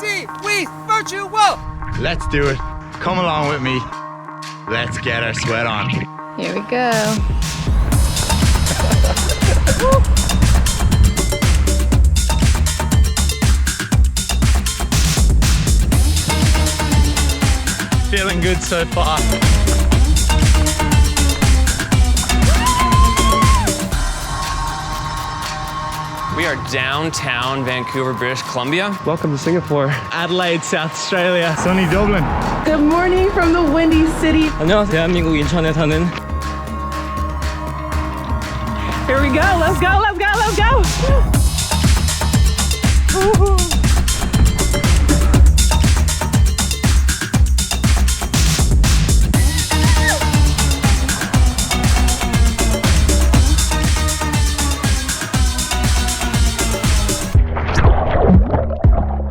SeaWheeze virtual. Let's do it. Come along with me. Let's get our sweat on. Here we go. Feeling good so far. We are downtown Vancouver, British Columbia. Welcome to Singapore. Adelaide, South Australia. Sunny Dublin. Good morning from the Windy City. 안녕하세요. 대한민국 인천에 사는. Here we go. Let's go. Let's go. Let's go.